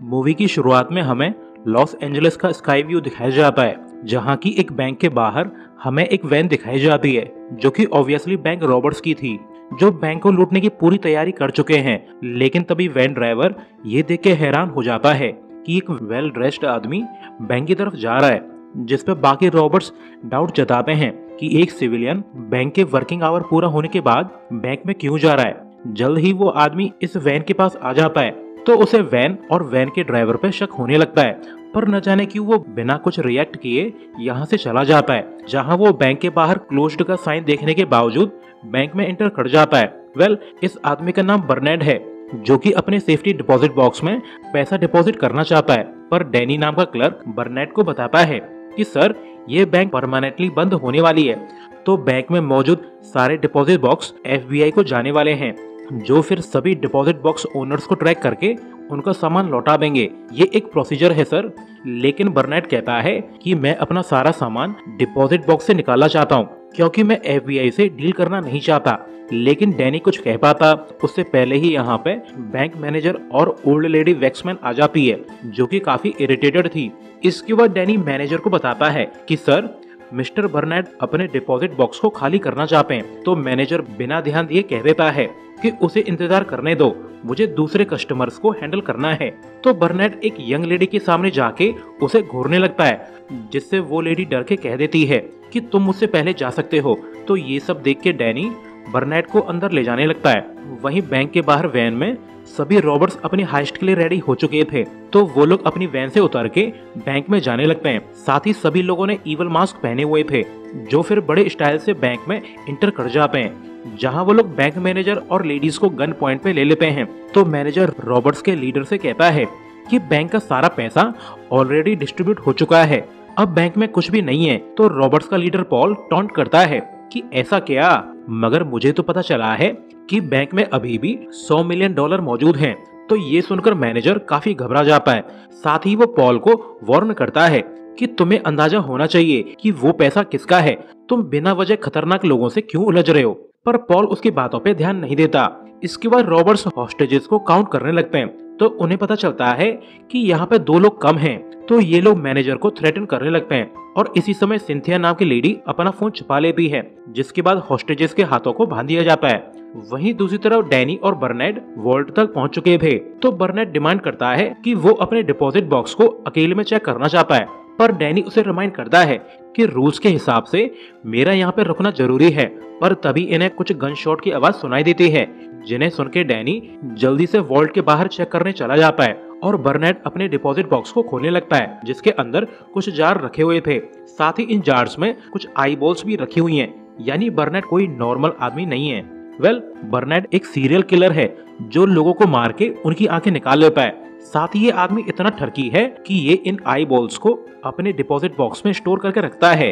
Movie की शुरुआत में हमें लॉस एंजलिस का स्काई व्यू दिखाया जाता है, जहां की एक बैंक के बाहर हमें एक वैन दिखाई जाती है जो कि ऑब्वियसली बैंक रॉबर्स की थी, जो बैंक को लूटने की पूरी तैयारी कर चुके हैं। लेकिन तभी वैन ड्राइवर ये देख के हैरान हो जाता है कि एक वेल ड्रेस्ड आदमी बैंक की तरफ जा रहा है, जिस पे बाकी रॉबर्ट्स डाउट जताते हैं कि एक सिविलियन बैंक के वर्किंग आवर पूरा होने के बाद बैंक में क्यों जा रहा है। जल्द ही वो आदमी इस वैन के पास आ जाता है, तो उसे वैन और वैन के ड्राइवर पे शक होने लगता है, पर न जाने क्यों वो बिना कुछ रिएक्ट किए यहाँ से चला जाता है, जहाँ वो बैंक के बाहर क्लोज्ड का साइन देखने के बावजूद बैंक में एंटर कर जाता है। इस आदमी का नाम बर्नैड है, जो कि अपने सेफ्टी डिपॉजिट बॉक्स में पैसा डिपॉजिट करना चाहता है, पर डैनी नाम का क्लर्क बर्नैड को बताता है कि सर, ये बैंक परमानेंटली बंद होने वाली है, तो बैंक में मौजूद सारे डिपॉजिट बॉक्स FBI को जाने वाले हैं, जो फिर सभी डिपॉजिट बॉक्स ओनर्स को ट्रैक करके उनका सामान लौटा देंगे। ये एक प्रोसीजर है सर। लेकिन बर्नैड कहता है कि मैं अपना सारा सामान डिपॉजिट बॉक्स से निकालना चाहता हूँ, क्योंकि मैं FBI से डील करना नहीं चाहता। लेकिन डैनी कुछ कह पाता उससे पहले ही यहाँ पे बैंक मैनेजर और ओल्ड लेडी वैक्समैन आ जाती है, जो कि काफी इरिटेटेड थी। इसके बाद डैनी मैनेजर को बताता है कि सर, मिस्टर बर्नैड अपने डिपॉजिट बॉक्स को खाली करना चाहते हैं। तो मैनेजर बिना ध्यान दिए कह देता है कि उसे इंतजार करने दो, मुझे दूसरे कस्टमर्स को हैंडल करना है। तो बर्नैड एक यंग लेडी के सामने जाके उसे घूरने लगता है, जिससे वो लेडी डर के कह देती है कि तुम मुझसे पहले जा सकते हो। तो ये सब देख के डैनी बर्नैड को अंदर ले जाने लगता है। वहीं बैंक के बाहर वैन में सभी रॉबर्ट्स अपनी हाइस्ट के लिए रेडी हो चुके थे, तो वो लोग अपनी वैन से उतर के बैंक में जाने लगते हैं। साथ ही सभी लोगों ने इवल मास्क पहने हुए थे, जो फिर बड़े स्टाइल से बैंक में इंटर कर जाते हैं, जहां वो लोग बैंक मैनेजर और लेडीज को गन पॉइंट पे ले लेते हैं। तो मैनेजर रॉबर्ट्स के लीडर से कहता है कि बैंक का सारा पैसा ऑलरेडी डिस्ट्रीब्यूट हो चुका है, अब बैंक में कुछ भी नहीं है। तो रॉबर्ट्स का लीडर पॉल टॉन्ट करता है कि ऐसा क्या, मगर मुझे तो पता चला है कि बैंक में अभी भी $100 मिलियन मौजूद हैं। तो ये सुनकर मैनेजर काफी घबरा जाता है। साथ ही वो पॉल को वार्न करता है कि तुम्हें अंदाजा होना चाहिए कि वो पैसा किसका है, तुम बिना वजह खतरनाक लोगों से क्यों उलझ रहे हो। पर पॉल उसकी बातों पे ध्यान नहीं देता। इसके बाद रॉबर्ट्स हॉस्टेजेस को काउंट करने लगते हैं, तो उन्हें पता चलता है कि यहाँ पे 2 लोग कम हैं। तो ये लोग मैनेजर को थ्रेटन करने लगते हैं, और इसी समय सिंथिया नाम की लेडी अपना फोन छुपा लेती है, जिसके बाद हॉस्टेजेस के हाथों को बांध दिया जाता है। वहीं दूसरी तरफ डैनी और बर्नैड वॉल्ट तक पहुंच चुके थे। तो बर्नैड डिमांड करता है कि वो अपने डिपॉजिट बॉक्स को अकेले में चेक करना चाहता है, पर डैनी उसे रिमाइंड करता है कि रूल्स के हिसाब से मेरा यहाँ पे रुकना जरूरी है। पर तभी इन्हें कुछ गन शॉट की आवाज सुनाई देती है, जिन्हें सुन के डैनी जल्दी से वॉल्ट के बाहर चेक करने चला जाता है, और बर्नैड अपने डिपॉजिट बॉक्स को खोलने लगता है, जिसके अंदर कुछ जार रखे हुए थे। साथ ही इन जार्स में कुछ आई बॉल्स भी रखी हुई हैं, यानी बर्नैड कोई नॉर्मल आदमी नहीं है। बर्नैड एक सीरियल किलर है, जो लोगों को मार के उनकी आंखें निकाल लेता है। साथ ही ये आदमी इतना ठरकी है कि ये इन आई बॉल्स को अपने डिपॉजिट बॉक्स में स्टोर करके रखता है।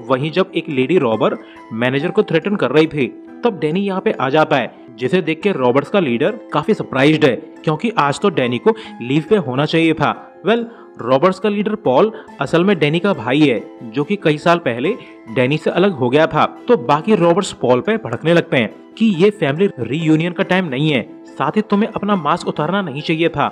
वहीं जब एक लेडी रॉबर मैनेजर को थ्रेटन कर रही थी, तब डैनी यहाँ पे आ जाता है, जिसे देख के रॉबर्ट्स का लीडर काफी सरप्राइज्ड है, क्योंकि आज तो डैनी को लीव पे होना चाहिए था। रॉबर्ट्स का लीडर पॉल असल में डैनी का भाई है, जो कि कई साल पहले डैनी से अलग हो गया था। तो बाकी रॉबर्ट्स पॉल पे भड़कने लगते हैं कि ये फैमिली रीयूनियन का टाइम नहीं है, साथ ही तुम्हें अपना मास्क उतारना नहीं चाहिए था,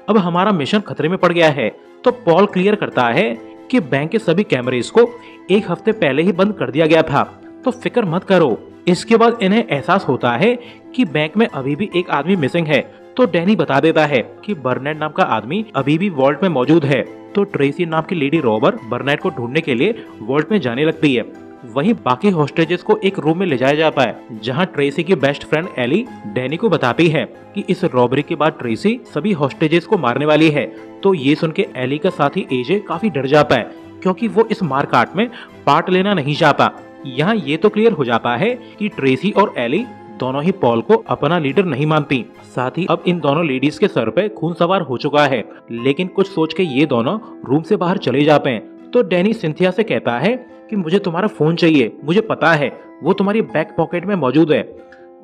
अब हमारा मिशन खतरे में पड़ गया है। तो पॉल क्लियर करता है कि बैंक के सभी कैमरेज को 1 हफ्ते पहले ही बंद कर दिया गया था, तो फिक्र मत करो। इसके बाद इन्हें एहसास होता है कि बैंक में अभी भी एक आदमी मिसिंग है। तो डैनी बता देता है कि बर्नैड नाम का आदमी अभी भी वॉल्ट में मौजूद है। तो ट्रेसी नाम की लेडी रॉबर बर्नैड को ढूंढने के लिए वॉल्ट में जाने लगती है। वहीं बाकी हॉस्टेजेस को एक रूम में ले जाया जाता है, जहां ट्रेसी की बेस्ट फ्रेंड एली डैनी को बताती है कि इस रॉबरी के बाद ट्रेसी सभी हॉस्टेजेस को मारने वाली है। तो ये सुन के एली का साथी एजे काफी डर जाता है, क्योंकि वो इस मारकाट में पार्ट लेना नहीं चाहता। यहाँ ये तो क्लियर हो जाता है कि ट्रेसी और एली दोनों ही पॉल को अपना लीडर नहीं मानती। साथ ही अब इन दोनों लेडीज के सर पे खून सवार हो चुका है। लेकिन कुछ सोच के ये दोनों रूम से बाहर चले जाते हैं। तो डैनी सिंथिया से कहता है कि मुझे तुम्हारा फोन चाहिए, मुझे पता है वो तुम्हारी बैक पॉकेट में मौजूद है।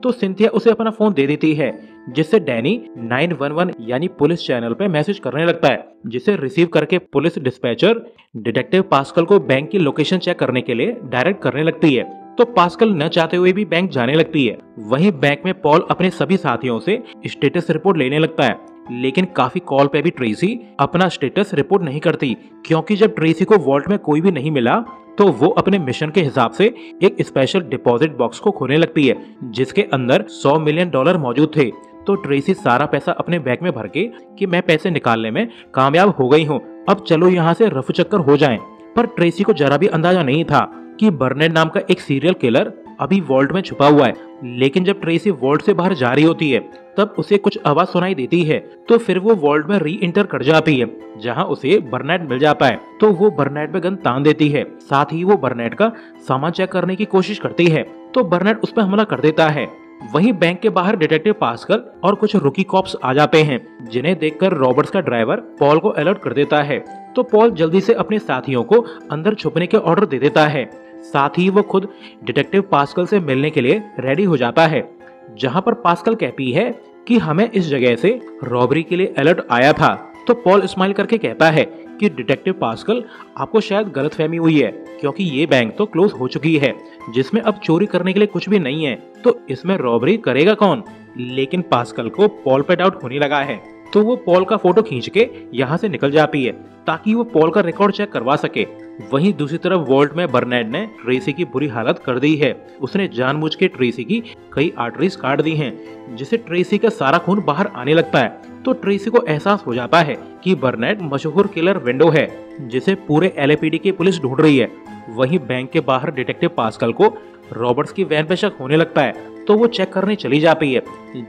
तो सिंथिया उसे अपना फोन दे देती है, जिससे डैनी 911 यानी पुलिस चैनल पे मैसेज करने लगता है, जिसे रिसीव करके पुलिस डिस्पैचर डिटेक्टिव पास्कल को बैंक की लोकेशन चेक करने के लिए डायरेक्ट करने लगती है। तो पास्कल न चाहते हुए भी बैंक जाने लगती है। वहीं बैंक में पॉल अपने सभी साथियों से स्टेटस रिपोर्ट लेने लगता है। लेकिन काफी कॉल पे भी ट्रेसी अपना स्टेटस रिपोर्ट नहीं करती, क्योंकि जब ट्रेसी को वॉल्ट में कोई भी नहीं मिला तो वो अपने मिशन के हिसाब से एक स्पेशल डिपॉजिट बॉक्स को खोलने लगती है, जिसके अंदर $100 मिलियन मौजूद थे। तो ट्रेसी सारा पैसा अपने बैग में भर के कि मैं पैसे निकालने में कामयाब हो गई हूँ, अब चलो यहाँ से रफू चक्कर हो जाएं। पर ट्रेसी को जरा भी अंदाजा नहीं था कि बर्नेट नाम का एक सीरियल किलर अभी वॉल्ट में छुपा हुआ है। लेकिन जब ट्रेसी वॉल्ट से बाहर जा रही होती है तब उसे कुछ आवाज सुनाई देती है, तो फिर वो वॉल्ट में री इंटर कर जाती है, जहां उसे बर्नेट मिल जाता है। तो वो बर्नेट पे गन तान देती है, साथ ही वो बर्नेट का सामान चेक करने की कोशिश करती है, तो बर्नेट उस पर हमला कर देता है। वहीं बैंक के बाहर डिटेक्टिव पास्कल और कुछ रुकी कॉप्स आ जाते हैं, जिन्हें देखकर रॉबर्ट्स का ड्राइवर पॉल को अलर्ट कर देता है। तो पॉल जल्दी से अपने साथियों को अंदर छुपने के ऑर्डर दे देता है, साथ ही वो खुद डिटेक्टिव पास्कल से मिलने के लिए रेडी हो जाता है, जहां पर पास्कल कहती है कि हमें इस जगह से रॉबरी के लिए अलर्ट आया था। तो पॉल स्माइल करके कहता है कि डिटेक्टिव पास्कल, आपको शायद गलतफहमी हुई है, क्योंकि ये बैंक तो क्लोज हो चुकी है, जिसमें अब चोरी करने के लिए कुछ भी नहीं है, तो इसमें रॉबरी करेगा कौन। लेकिन पास्कल को पॉल पे डाउट होने लगा है, तो वो पॉल का फोटो खींच के यहाँ से निकल जाती है ताकि वो पॉल का रिकॉर्ड चेक करवा सके। वहीं दूसरी तरफ वॉल्ट में बर्नेट ने ट्रेसी की बुरी हालत कर दी है। उसने जानबूझ के ट्रेसी की कई आर्टरीज काट दी हैं, जिससे ट्रेसी का सारा खून बाहर आने लगता है। तो ट्रेसी को एहसास हो जाता है कि बर्नेट मशहूर किलर विंडो है, जिसे पूरे एलएपीडी की पुलिस ढूंढ रही है। वहीं बैंक के बाहर डिटेक्टिव पास्कल को रॉबर्ट्स की वैन पे शक होने लगता है, तो वो चेक करने चली जाती है,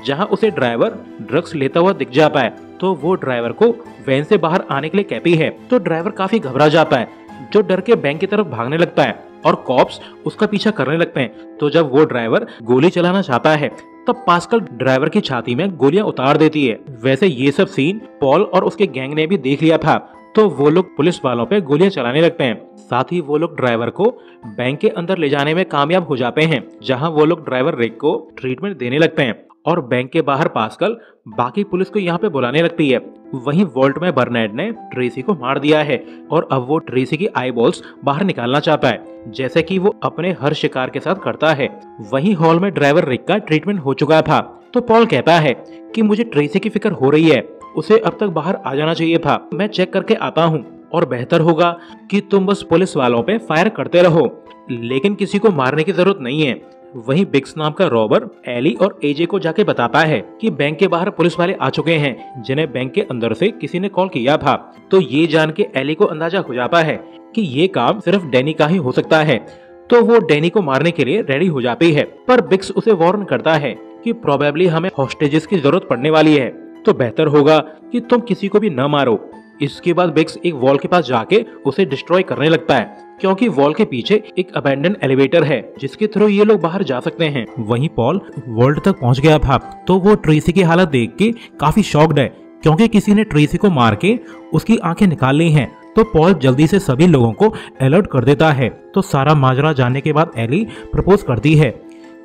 जहां उसे ड्राइवर ड्रग्स लेता हुआ दिख जाता है। तो वो ड्राइवर को वैन से बाहर आने के लिए कहती है, तो ड्राइवर काफी घबरा जाता है, जो डर के बैंक की तरफ भागने लगता है और कॉप्स उसका पीछा करने लगते हैं। तो जब वो ड्राइवर गोली चलाना चाहता है तब पास्कल ड्राइवर की छाती में गोलियां उतार देती है। वैसे ये सब सीन पॉल और उसके गैंग ने भी देख लिया था, तो वो लोग पुलिस वालों पे गोलियां चलाने लगते हैं। साथ ही वो लोग ड्राइवर को बैंक के अंदर ले जाने में कामयाब हो जाते हैं, जहां वो लोग ड्राइवर रिक को ट्रीटमेंट देने लगते हैं और बैंक के बाहर पास्कल बाकी पुलिस को यहाँ पे बुलाने लगती है। वहीं वॉल्ट में बर्नेट ने ट्रेसी को मार दिया है और अब वो ट्रेसी की आईबॉल्स बाहर निकालना चाहता है, जैसे कि वो अपने हर शिकार के साथ करता है। वहीं हॉल में ड्राइवर रिक का ट्रीटमेंट हो चुका था, तो पॉल कहता है कि मुझे ट्रेसी की फिक्र हो रही है, उसे अब तक बाहर आ जाना चाहिए था, मैं चेक करके आता हूँ और बेहतर होगा कि तुम बस पुलिस वालों पे फायर करते रहो, लेकिन किसी को मारने की जरूरत नहीं है। वहीं बिग्स नाम का रॉबर एली और एजे को जाके बताता है कि बैंक के बाहर पुलिस वाले आ चुके हैं, जिन्हें बैंक के अंदर से किसी ने कॉल किया था। तो ये जान के एली को अंदाजा हो जाता है कि ये काम सिर्फ डैनी का ही हो सकता है, तो वो डैनी को मारने के लिए रेडी हो जाती है। पर बिग्स उसे वार्न करता है कि प्रोबेबली हमें हॉस्टेजेस की जरूरत पड़ने वाली है, तो बेहतर होगा कि तुम किसी को भी न मारो। इसके बाद बिग्स एक वॉल के पास जाके उसे डिस्ट्रॉय करने लगता है, क्योंकि वॉल के पीछे एक अबैंडन एलिवेटर है जिसके थ्रू ये लोग बाहर जा सकते हैं। वहीं पॉल वॉल्ट तक पहुंच गया था, तो वो ट्रेसी की हालत देख के काफी शॉक्ड है, क्योंकि किसी ने ट्रेसी को मार के उसकी आंखें निकाल ली हैं। तो पॉल जल्दी से सभी लोगों को अलर्ट कर देता है। तो सारा माजरा जानने के बाद एली प्रपोज करती है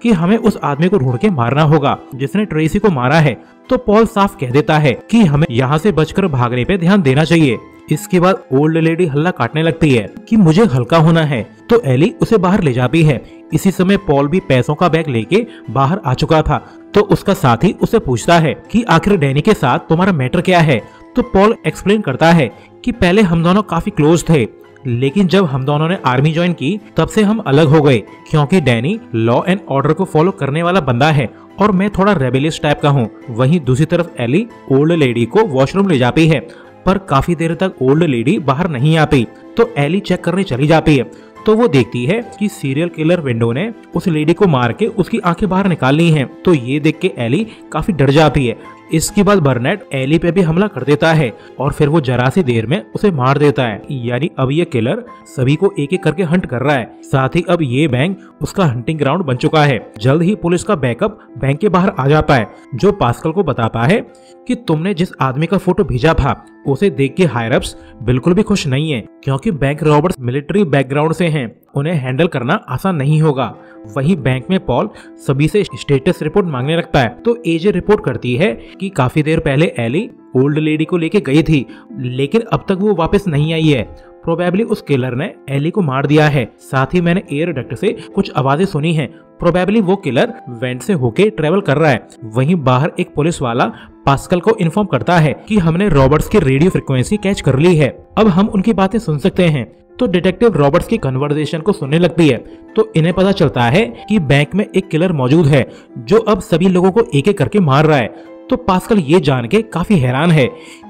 कि हमें उस आदमी को ढूंढ के मारना होगा जिसने ट्रेसी को मारा है। तो पॉल साफ कह देता है कि हमें यहाँ से बचकर भागने पे ध्यान देना चाहिए। इसके बाद ओल्ड लेडी हल्ला काटने लगती है कि मुझे हल्का होना है, तो एली उसे बाहर ले जाती है। इसी समय पॉल भी पैसों का बैग लेके बाहर आ चुका था, तो उसका साथी उसे पूछता है कि आखिर डैनी के साथ तुम्हारा मैटर क्या है। तो पॉल एक्सप्लेन करता है कि पहले हम दोनों काफी क्लोज थे, लेकिन जब हम दोनों ने आर्मी ज्वाइन की तब से हम अलग हो गए, क्योंकि डैनी लॉ एंड ऑर्डर को फॉलो करने वाला बंदा है और मैं थोड़ा रेबेलियस टाइप का हूँ। वहीं दूसरी तरफ एली ओल्ड लेडी को वॉशरूम ले जाती है, पर काफी देर तक ओल्ड लेडी बाहर नहीं आती, तो एली चेक करने चली जाती है। तो वो देखती है कि सीरियल किलर विंडो ने उस लेडी को मार के उसकी आंखें बाहर निकाल ली हैं। तो ये देख के एली काफी डर जाती है। इसके बाद बर्नेट एली पे भी हमला कर देता है और फिर वो जरा सी देर में उसे मार देता है। यानी अब ये किलर सभी को एक एक करके हंट कर रहा है। साथ ही अब ये बैंक उसका हंटिंग ग्राउंड बन चुका है। जल्द ही पुलिस का बैकअप बैंक के बाहर आ जाता है, जो पास्कल को बताता है कि तुमने जिस आदमी का फोटो भेजा था उसे देख के हायर अप्स बिल्कुल भी खुश नहीं है, क्योंकि बैंक रॉबर्स मिलिट्री बैकग्राउंड से हैं, उन्हें हैंडल करना आसान नहीं होगा। वहीं बैंक में पॉल सभी से स्टेटस रिपोर्ट मांगने लगता है। तो एजे रिपोर्ट करती है कि काफी देर पहले एली ओल्ड लेडी को लेके गई थी, लेकिन अब तक वो वापस नहीं आई है। प्रोबेबली उस किलर ने एली को मार दिया है। साथ ही मैंने एयर डक्ट से कुछ आवाजें सुनी हैं। प्रोबेबली वो किलर वेंट से होके ट्रेवल कर रहा है। वहीं बाहर एक पुलिस वाला पास्कल को इन्फॉर्म करता है कि हमने रॉबर्ट्स की रेडियो फ्रिक्वेंसी कैच कर ली है, अब हम उनकी बातें सुन सकते हैं। तो डिटेक्टिव रॉबर्ट्स की कन्वर्सेशन को सुनने लगती है तो इन्हें पता चलता है कि बैंक में एक किलर मौजूद है जो अब सभी लोगों को एक एक करके मार रहा है। तो पास्कल ये जान के काफी हैरान है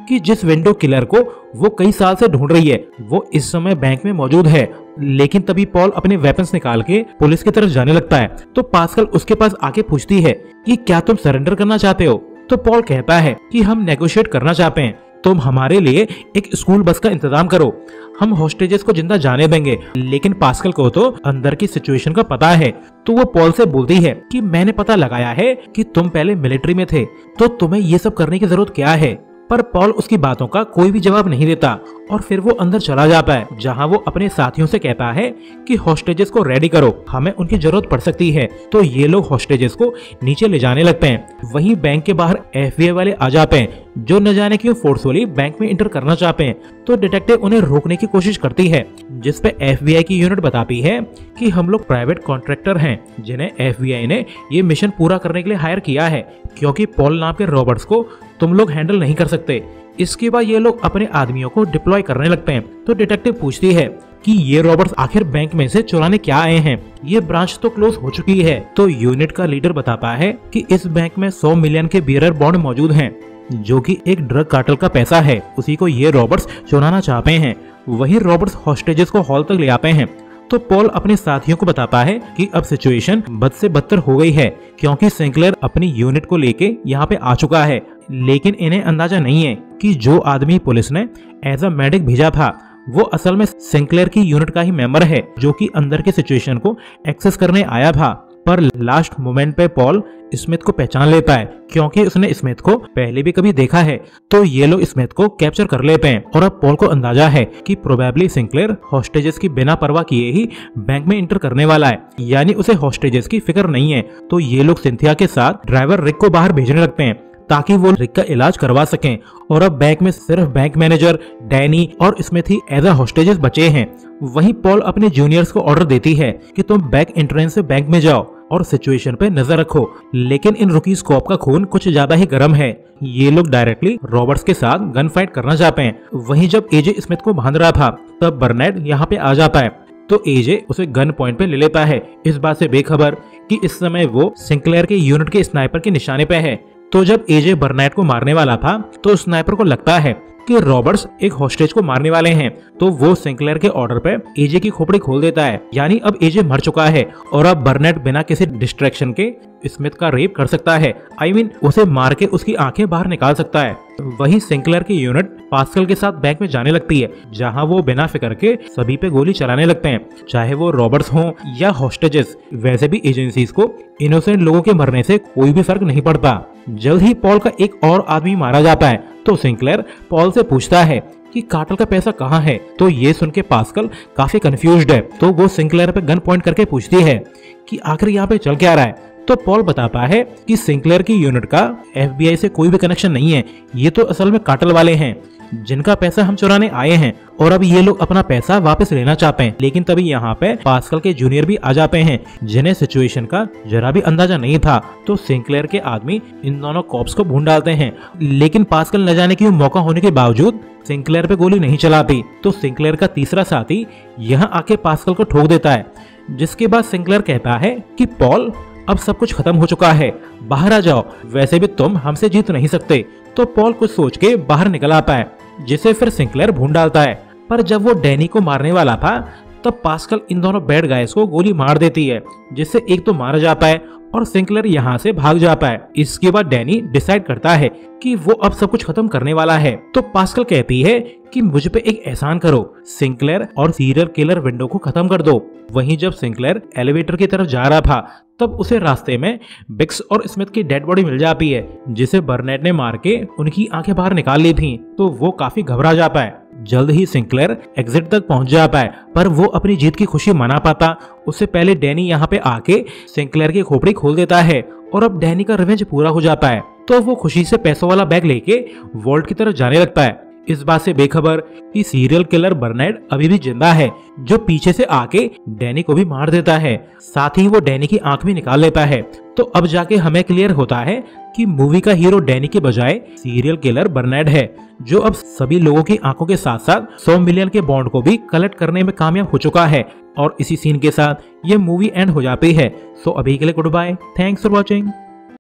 कि जिस विंडो किलर को वो कई साल से ढूंढ रही है वो इस समय बैंक में मौजूद है। लेकिन तभी पॉल अपने वेपन्स निकाल के पुलिस की तरफ जाने लगता है। तो पास्कल उसके पास आके पूछती है कि क्या तुम सरेंडर करना चाहते हो। तो पॉल कहता है कि हम नेगोशिएट करना चाहते हैं, तुम हमारे लिए एक स्कूल बस का इंतजाम करो, हम हॉस्टेजेस को जिंदा जाने देंगे। लेकिन पास्कल को तो अंदर की सिचुएशन का पता है तो वो पॉल से बोलती है कि मैंने पता लगाया है कि तुम पहले मिलिट्री में थे तो तुम्हें ये सब करने की जरूरत क्या है। पर पॉल उसकी बातों का कोई भी जवाब नहीं देता और फिर वो अंदर चला जाता है जहां वो अपने साथियों से कहता है कि हॉस्टेजेस को रेडी करो, हमें उनकी जरूरत पड़ सकती है। तो ये लोग हॉस्टेजेस को नीचे ले जाने लगते हैं। वहीं बैंक के बाहर FBI वाले आ जाते हैं जो न जाने क्यों फोर्सफुली बैंक में इंटर करना चाहते हैं। तो डिटेक्टिव उन्हें रोकने की कोशिश करती है जिसपे FBI की यूनिट बताती है कि हम लोग प्राइवेट कॉन्ट्रैक्टर हैं जिन्हें FBI ने ये मिशन पूरा करने के लिए हायर किया है क्योंकि पॉल नाम के रॉबर्ट्स को तुम लोग हैंडल नहीं कर सकते। इसके बाद ये लोग अपने आदमियों को डिप्लॉय करने लगते हैं। तो डिटेक्टिव पूछती है कि ये रॉबर्ट्स आखिर बैंक में से चुराने क्या आए हैं, ये ब्रांच तो क्लोज हो चुकी है। तो यूनिट का लीडर बताता है कि इस बैंक में 100 मिलियन के बियरर बॉन्ड मौजूद हैं जो कि एक ड्रग कार्टेल का पैसा है, उसी को ये रॉबर्ट्स चुराना चाहते हैं। वही रॉबर्ट्स हॉस्टेजेस को हॉल तक ले आते हैं। तो पॉल अपने साथियों को बताता है कि अब सिचुएशन बद से बदतर हो गई है क्योंकि सिंक्लेयर अपनी यूनिट को लेके यहाँ पे आ चुका है। लेकिन इन्हें अंदाजा नहीं है कि जो आदमी पुलिस ने एज अ मेडिक भेजा था वो असल में सिंक्लेयर की यूनिट का ही मेंबर है जो कि अंदर के सिचुएशन को एक्सेस करने आया था। पर लास्ट मोमेंट पे पॉल स्मिथ को पहचान लेता है क्योंकि उसने स्मिथ को पहले भी कभी देखा है। तो ये लोग स्मिथ को कैप्चर कर लेते हैं और अब पॉल को अंदाजा है कि प्रोबेबली सिंक्लेयर हॉस्टेजेस की बिना परवाह किए ही बैंक में इंटर करने वाला है, यानी उसे हॉस्टेजेस की फिक्र नहीं है। तो ये लोग सिंथिया के साथ ड्राइवर रिक को बाहर भेजने लगते हैं ताकि वो रिक का इलाज करवा सकें। और अब बैंक में सिर्फ बैंक मैनेजर, डैनी और स्मिथ ही एज अ हॉस्टेजेस बचे हैं। वहीं पॉल अपने जूनियर्स को ऑर्डर देती है कि तुम बैक एंट्रेंस से बैंक में जाओ और सिचुएशन पे नजर रखो। लेकिन इन रुकीज कॉप का खून कुछ ज्यादा ही गर्म है, ये लोग डायरेक्टली रॉबर्ट्स के साथ गन फाइट करना चाहते हैं। वहीं जब एजे स्मिथ को बांध रहा था तब बर्नेट यहाँ पे आ जाता है। तो एजे उसे गन पॉइंट पे ले लेता है, इस बात से बेखबर कि इस समय वो सिंक्लेयर के यूनिट के स्नाइपर के निशाने पे है। तो जब एजे बर्नेट को मारने वाला था तो स्नाइपर को लगता है कि रॉबर्ट्स एक हॉस्टेज को मारने वाले हैं, तो वो सिंक्लेयर के ऑर्डर पे एजे की खोपड़ी खोल देता है। यानी अब एजे मर चुका है और अब बर्नेट बिना किसी डिस्ट्रैक्शन के स्मिथ का रेप कर सकता है। I mean, उसे मार के उसकी आंखें बाहर निकाल सकता है। वहीं सिंक्लेयर की यूनिट पास्कल के साथ बैंक में जाने लगती है जहां वो बिना फिक्र के सभी पे गोली चलाने लगते हैं, चाहे वो रॉबर्ट्स हों या हॉस्टेजेस। वैसे भी एजेंसीज को इनोसेंट लोगों के मरने से कोई भी फर्क नहीं पड़ता। जल्द ही पॉल का एक और आदमी मारा जाता है तो सिंक्लेयर पॉल से पूछता है कि कार्टेल का पैसा कहाँ है। तो ये सुन के पास्कल काफी कंफ्यूज्ड है। तो वो सिंक्लेयर पे गन पॉइंट करके पूछती है कि आखिर यहाँ पे चल क्या रहा है। तो पॉल बताता है कि सिंक्लेयर की यूनिट का FBI से कोई भी कनेक्शन नहीं है, ये तो असल में कार्टेल वाले हैं जिनका पैसा हम चुराने आए हैं और अब ये लोग अपना पैसा वापस लेना चाहते हैं। लेकिन तभी यहाँ पे पास्कल के जूनियर भी आ जाते हैं जिन्हें सिचुएशन का जरा भी अंदाजा नहीं था। तो सिंक्लेयर के आदमी इन दोनों कॉप्स को भून डालते हैं, लेकिन पास्कल न जाने क्यों मौका होने के बावजूद सिंक्लेयर पे गोली नहीं चलाती। तो सिंक्लेयर का तीसरा साथी यहाँ आके पास्कल को ठोक देता है, जिसके बाद सिंक्लेयर कहता है कि पॉल अब सब कुछ खत्म हो चुका है, बाहर आ जाओ, वैसे भी तुम हमसे जीत नहीं सकते। तो पॉल कुछ सोच के बाहर निकल आता है जिसे फिर सिंक्लेयर भून डालता है। पर जब वो डैनी को मारने वाला था तब पास्कल इन दोनों बैड गाइस को गोली मार देती है जिससे एक तो मारा जाता है और सिंक्लेयर यहाँ से भाग जाता है। इसके बाद डैनी डिसाइड करता है कि वो अब सब कुछ खत्म करने वाला है। तो पास्कल कहती है कि मुझ पे एक एहसान करो, सिंक्लेयर और सीरियल किलर विंडो को खत्म कर दो। वहीं जब सिंक्लेयर एलिवेटर की तरफ जा रहा था तब उसे रास्ते में बिक्स और स्मिथ की डेड बॉडी मिल जाती है जिसे बर्नेट ने मार के उनकी आंखें बाहर निकाल ली थी। तो वो काफी घबरा जाता है। जल्द ही सिंक्लेयर एग्जिट तक पहुंच जाता है पर वो अपनी जीत की खुशी मना पाता उससे पहले डैनी यहाँ पे आके सिंक्लेयर की खोपड़ी खोल देता है और अब डैनी का रिवेंज पूरा हो जाता है। तो वो खुशी से पैसों वाला बैग लेके वॉल्ट की तरफ जाने लगता है। इस बात से बेखबर कि सीरियल किलर बर्नैड अभी भी जिंदा है, जो पीछे से आके डैनी को भी मार देता है। साथ ही वो डैनी की आंख भी निकाल लेता है। तो अब जाके हमें क्लियर होता है कि मूवी का हीरो डैनी के बजाय सीरियल किलर बर्नैड है, जो अब सभी लोगों की आंखों के साथ साथ 100 मिलियन के बॉन्ड को भी कलेक्ट करने में कामयाब हो चुका है। और इसी सीन के साथ ये मूवी एंड हो जाती है। सो अभी के लिए goodbye, thanks for watching.